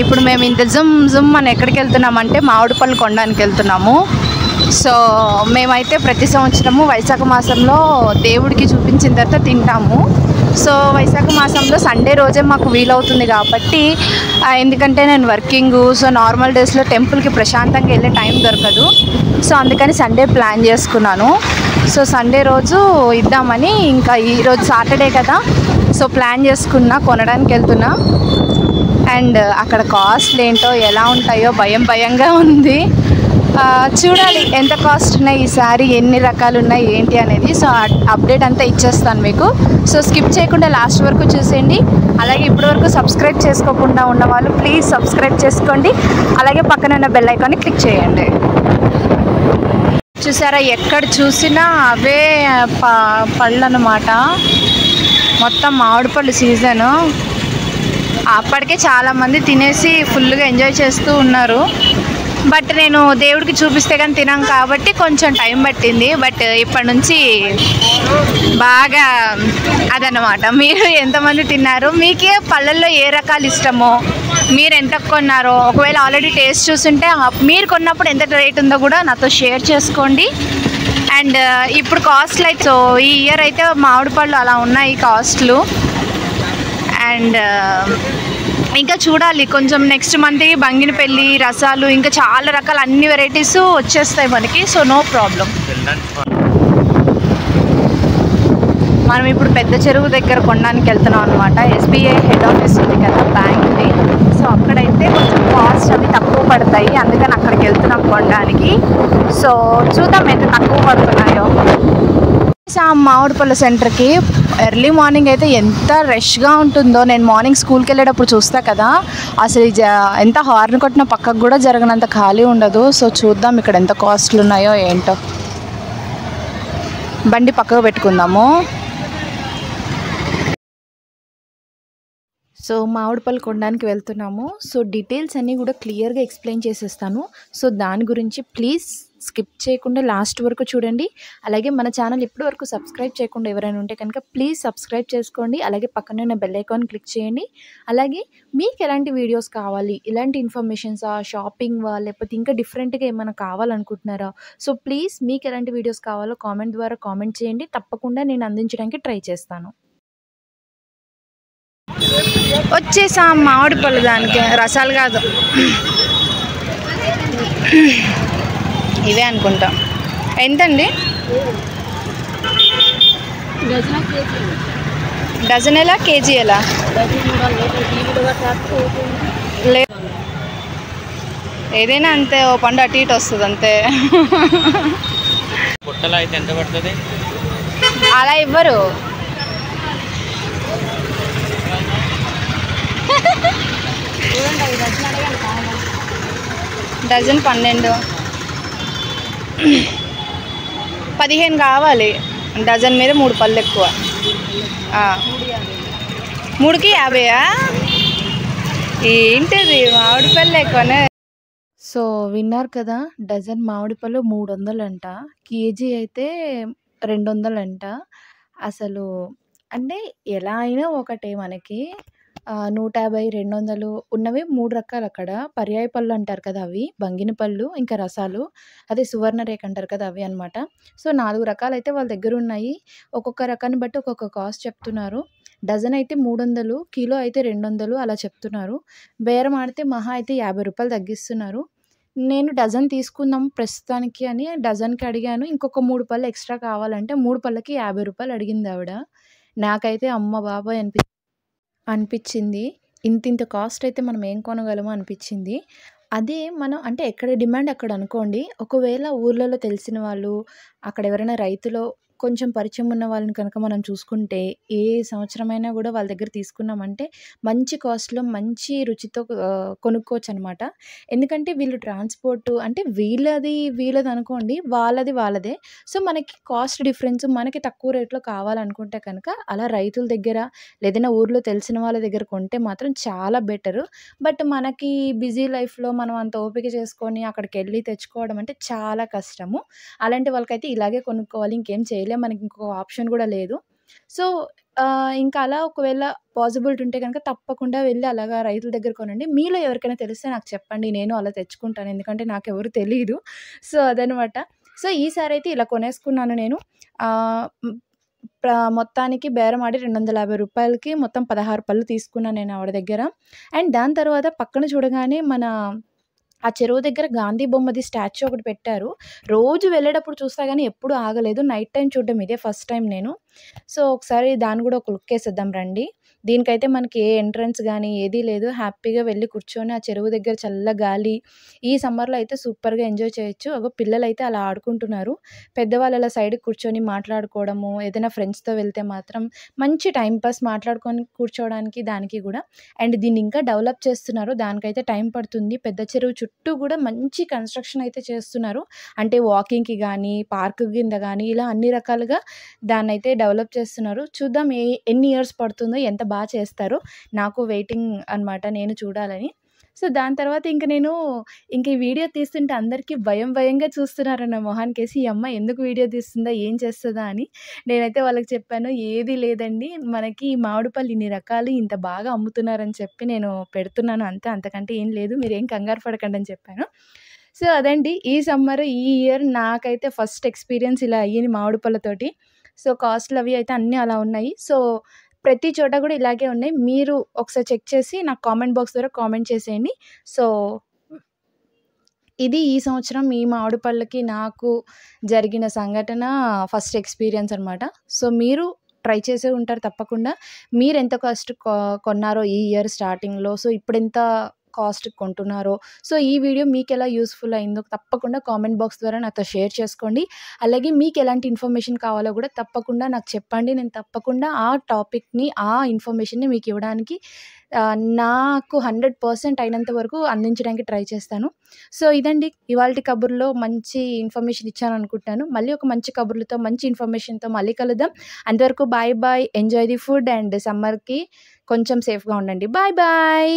ఇప్పుడు మేము ఇంత జుమ్ అని ఎక్కడికి వెళ్తున్నామంటే మామిడిపళ్ళు కొనడానికి వెళ్తున్నాము. సో మేమైతే ప్రతి సంవత్సరము వైశాఖ మాసంలో దేవుడికి చూపించిన తర్వాత తింటాము. సో వైశాఖ మాసంలో సండే రోజే మాకు వీలవుతుంది కాబట్టి, ఎందుకంటే నేను వర్కింగ్, సో నార్మల్ డేస్లో టెంపుల్కి ప్రశాంతంగా వెళ్ళే టైం దొరకదు. సో అందుకని సండే ప్లాన్ చేసుకున్నాను. సో సండే రోజు ఇద్దామని, ఇంకా ఈరోజు సాటర్డే కదా, సో ప్లాన్ చేసుకున్నా, కొనడానికి వెళ్తున్నా. అండ్ అక్కడ కాస్ట్లు ఏంటో ఎలా ఉంటాయో భయంగా ఉంది. చూడాలి ఎంత కాస్ట్ ఉన్నాయి ఈసారి, ఎన్ని రకాలు ఉన్నాయి ఏంటి అనేది. సో అప్డేట్ అంతా ఇచ్చేస్తాను మీకు. సో స్కిప్ చేయకుండా లాస్ట్ వరకు చూసేయండి. అలాగే ఇప్పటివరకు సబ్స్క్రైబ్ చేసుకోకుండా ఉన్న వాళ్ళు ప్లీజ్ సబ్స్క్రైబ్ చేసుకోండి. అలాగే పక్కన ఉన్న బెల్ ఐకాన్ని క్లిక్ చేయండి. చూసారా, ఎక్కడ చూసినా అవే పళ్ళు అన్నమాట. మొత్తం మామిడిపళ్ళు సీజను. అప్పటికే చాలామంది తినేసి ఫుల్గా ఎంజాయ్ చేస్తూ ఉన్నారు. బట్ నేను దేవుడికి చూపిస్తే కానీ తినాం కాబట్టి కొంచెం టైం పట్టింది. బట్ ఇప్పటి నుంచి బాగా అదన్నమాట. మీరు ఎంతమంది తిన్నారు, మీకే పళ్ళల్లో ఏ రకాలు ఇష్టమో, మీరు ఎంత కొన్నారో, ఒకవేళ ఆల్రెడీ టేస్ట్ చూస్తుంటే మీరు కొన్నప్పుడు ఎంత రేట్ ఉందో కూడా నాతో షేర్ చేసుకోండి. అండ్ ఇప్పుడు కాస్ట్లు అయితే, సో ఈ ఇయర్ అయితే మామిడి పళ్ళు అలా ఉన్నాయి కాస్ట్లు. అండ్ ఇంకా చూడాలి, కొంచెం నెక్స్ట్ మంత్ బంగినపల్లి రసాలు, ఇంకా చాలా రకాల అన్ని వెరైటీస్ వచ్చేస్తాయి మనకి. So no problem. మనం ఇప్పుడు పెద్ద చెరువు దగ్గర కొనడానికి వెళ్తున్నాం అనమాట. SBI హెడ్ ఆఫీస్ ఉంది కదా బ్యాంక్ది. సో అక్కడైతే కొంచెం కాస్ట్ అవి తక్కువ పడతాయి, అందుకని అక్కడికి వెళ్తున్నాం కొనడానికి. సో చూద్దాం ఎంత తక్కువ పడుతున్నాయో. మామిడిపళ్ళ సెంటర్కి ఎర్లీ మార్నింగ్ అయితే ఎంత రష్గా ఉంటుందో. నేను మార్నింగ్ స్కూల్కి వెళ్ళేటప్పుడు చూస్తా కదా, అసలు ఎంత హార్న్ కొట్టిన పక్కకు కూడా జరగనంత ఖాళీ ఉండదు. సో చూద్దాం ఇక్కడ ఎంత కాస్ట్లు ఉన్నాయో ఏంటో. బండి పక్కకు పెట్టుకుందాము. సో మామిడిపళ్ళు కొనడానికి వెళ్తున్నాము. సో డీటెయిల్స్ అన్నీ కూడా క్లియర్గా ఎక్స్ప్లెయిన్ చేసేస్తాను. సో దాని గురించి ప్లీజ్ స్కిప్ చేయకుండా లాస్ట్ వరకు చూడండి. అలాగే మన ఛానల్ ఇప్పటి వరకు సబ్స్క్రైబ్ చేయకుండా ఎవరైనా ఉంటే కనుక ప్లీజ్ సబ్స్క్రైబ్ చేసుకోండి. అలాగే పక్కనే ఉన్న బెల్ ఐకాన్ క్లిక్ చేయండి. అలాగే మీకు ఎలాంటి వీడియోస్ కావాలి, ఇలాంటి ఇన్ఫర్మేషన్స్, షాపింగ్ లేకపోతే ఇంకా డిఫరెంట్గా ఏమైనా కావాలనుకుంటున్నారా, సో ప్లీజ్ మీకు ఎలాంటి వీడియోస్ కావాలో కామెంట్ ద్వారా కామెంట్ చేయండి. తప్పకుండా నేను అందించడానికి ట్రై చేస్తాను. వచ్చేసాం మామిడిపళ్ళు, దానికి రసాలు కాదు ఇవే అనుకుంటా. ఎంతండి డజన్? ఎలా కేజీ ఎలా? ఏదైనా అంతే, ఓ పండు అటు ఇటు వస్తుంది అంతే. అలా ఇవ్వరు. డజన్ 12, 15 కావాలి. డజన్ మీద 3 పళ్ళు ఎక్కువ. 3కి 50. ఏంటిది మామిడిపళ్ళు ఎక్కువనే. సో విన్నారు కదా, డజన్ మామిడిపళ్ళు 300 అంట, కేజీ అయితే 200 అంట. అసలు అంటే ఎలా అయినా ఒకటే మనకి 150, 200 ఉన్నవి 3 రకాలు. అక్కడ పర్యాయ పళ్ళు అంటారు కదా, అవి బంగినపళ్ళు, ఇంకా రసాలు, అదే సువర్ణరేఖ అంటారు కదా, అవి అనమాట. సో 4 రకాలు అయితే వాళ్ళ దగ్గర ఉన్నాయి. ఒక్కొక్క రకాన్ని బట్టి ఒక్కొక్క కాస్ట్ చెప్తున్నారు. డజన్ అయితే 300, కిలో అయితే 200 అలా చెప్తున్నారు. బేరం ఆడితే మహా అయితే 50 రూపాయలు తగ్గిస్తున్నారు. నేను డజన్ తీసుకుందాం ప్రస్తుతానికి అని డజన్కి అడిగాను. ఇంకొక 3 పళ్ళు ఎక్స్ట్రా కావాలంటే 3 పళ్ళకి 50 రూపాయలు అడిగింది ఆవిడ. నాకైతే అమ్మ బాబాయ్ అనిపించింది. ఇంత కాస్ట్ అయితే మనం ఏం కొనగలమో అనిపించింది. అదే మనం అంటే ఎక్కడ డిమాండ్ అక్కడ అనుకోండి. ఒకవేళ ఊర్లలో తెలిసిన వాళ్ళు, అక్కడ ఎవరైనా రైతులో కొంచెం పరిచయం ఉన్న వాళ్ళని కనుక మనం చూసుకుంటే, ఏ సంవత్సరమైనా కూడా వాళ్ళ దగ్గర తీసుకున్నామంటే మంచి కాస్ట్‌లో మంచి రుచితో కొనుక్కోవచ్చనమాట. ఎందుకంటే వీళ్ళు ట్రాన్స్‌పోర్ట్ అంటే వీళ్ళది అనుకోండి, వాళ్ళదే. సో మనకి కాస్ట్ డిఫరెన్స్ మనకి తక్కువ రేట్‌లో కావాలనుకుంటే కనుక అలా రైతుల దగ్గర లేదైనా ఊర్లో తెలిసిన వాళ్ళ దగ్గర కొంటే మాత్రం చాలా బెటరు. బట్ మనకి బిజీ లైఫ్‌లో మనం అంత ఓపిక చేసుకొని అక్కడికెళ్ళి తెచ్చుకోవడం అంటే చాలా కష్టము. అలాంటి వాళ్ళకైతే ఇలాగే కొనుక్కోవాలి. ఇంకేం చేయలేం. మనకి ఇంకో ఆప్షన్ కూడా లేదు. సో ఇంకా అలా ఒకవేళ పాసిబిలిటీ ఉంటే గనక తప్పకుండా వెళ్లి అలాగా రైతుల దగ్గర కొనండి. మీలో ఎవరికైనా తెలిస్తే నాకు చెప్పండి. నేను అలా తెచ్చుకుంటాను. ఎందుకంటే నాకెవరు తెలీదు. సో, అదనమాట. సో, ఈసారైతే ఇలా కొనేసుకున్నాను నేను. ఆహ్, హ్మ్. మొత్తానికి బేరమాడి రూ. 250కి మొత్తం 16 పళ్ళు తీసుకున్నాను నేను ఆవిడ దగ్గర. అండ్ దాని తర్వాత పక్కన చూడగానే ఆ చెరువు దగ్గర గాంధీ బొమ్మది స్టాచ్యూ ఒకటి పెట్టారు. రోజు వెళ్ళేటప్పుడు చూస్తా గానీ ఎప్పుడు ఆగలేదు. నైట్ టైమ్ చూడడం ఇదే ఫస్ట్ టైమ్ నేను. సో, ఒకసారి దాన్ని గూడా ఒక లుక్కేసేద్దాం రండి. దీనికైతే మనకి ఏ ఎంట్రన్స్ గానీ ఏదీ లేదు. హ్యాపీగా వెళ్లి కూర్చొని ఆ చెరువు దగ్గర చల్ల గాలి, ఈ సమ్మర్‌లో అయితే సూపర్‌గా ఎంజాయ్ చేయొచ్చు. అగో పిల్లలైతే అలా ఆడుకుంటున్నారు. పెద్దవాళ్ళు అలా సైడ్‌కి కూర్చొని మాట్లాడుకోవడము, ఏదైనా ఫ్రెండ్స్‌తో వెళ్తే మాత్రం మంచి టైమ్ పాస్ మాట్లాడుకొని కూర్చోవడానికి దానికి గూడా. అండ్ దీన్ని ఇంకా డెవలప్ చేస్తున్నారు. దానికైతే టైం పడుతుంది. పెద్ద చెరువు చుట్టూ గూడా మంచి కన్‌స్ట్రక్షన్ అయితే చేస్తున్నారు. అంటే వాకింగ్‌కి గానీ, పార్క్ కింద గానీ ఇలా అన్ని రకాలుగా దాన్నైతే డెవలప్ చేస్తున్నారు. చూద్దాం ఎన్ని ఇయర్స్ పడుతుందో, ఎంత చేస్తారో. నాకు వెయిటింగ్ అనమాట నేను చూడాలని. సో, దాని తర్వాత ఇంక ఈ వీడియో తీస్తుంటే అందరికీ భయంగా చూస్తున్నారు నా మొహానికేసి. ఈ అమ్మాయి ఎందుకు వీడియో తీస్తుందా? ఏం చేస్తదా? అని. నేనైతే వాళ్ళకి చెప్పాను, "ఏది లేదండి. మనకి ఈ మామిడి పళ్ళు ఇన్ని రకాలు ఇంత బాగా అమ్ముతున్నారని చెప్పి నేను పెడుతున్నాను అంతే. అంతకంటే ఏం లేదు. మీరేం కంగారు పడకండి" అని చెప్పాను. సో, అదండి. ఈ సమ్మర్, ఈ ఇయర్ నాకైతే ఫస్ట్ ఎక్స్‌పీరియన్స్ ఇలా అయ్యింది మామిడి పళ్ళతోటి. సో, కాస్ట్‌లవి అయితే అన్నీ అలా ఉన్నాయి. సో, ప్రతి చోట గూడా ఇలాగే ఉన్నాయి. మీరు ఒకసారి చెక్ చేసి నాకు కామెంట్ బాక్స్ ద్వారా కామెంట్ చేసేయండి. సో, ఇది ఈ సంవత్సరం ఈ మామిడి పళ్ళకి నాకు జరిగిన సంఘటన ఫస్ట్ ఎక్స్‌పీరియన్స్ అనమాట. సో, మీరు ట్రై చేసే ఉంటారు తప్పకుండా. మీరెంత కాస్ట్ కొన్నారో ఈ ఇయర్ స్టార్టింగ్‌లో, సో, ఇప్పుడెంత కాస్ట్‌కి కొంటున్నారో, సో, ఈ వీడియో మీకెలా యూజ్‌ఫుల్ అయిందో తప్పకుండా కామెంట్ బాక్స్ ద్వారా నాతో షేర్ చేసుకోండి. అలాగే మీకెలాంటి ఇన్ఫర్మేషన్ కావాలో గూడా తప్పకుండా నాకు చెప్పండి. నేను తప్పకుండా ఆ టాపిక్‌ని, ఆ ఇన్ఫర్మేషన్‌ని మీకివ్వడానికి నాకు 100% అయినంత వరకు అందించడానికి ట్రై చేస్తాను. సో, ఇదండి ఇవాల్టి కబుర్లో మంచి ఇన్ఫర్మేషన్ ఇచ్చాననుకుంటున్నాను. మళ్ళీ ఒక మంచి కబుర్లతో, మంచి ఇన్ఫర్మేషన్‌తో మళ్ళీ కలుద్దాం. అంతవరకు bye bye. Enjoy the food and సమ్మర్‌కి కొంచెం సేఫ్‌గా ఉండండి. Bye bye.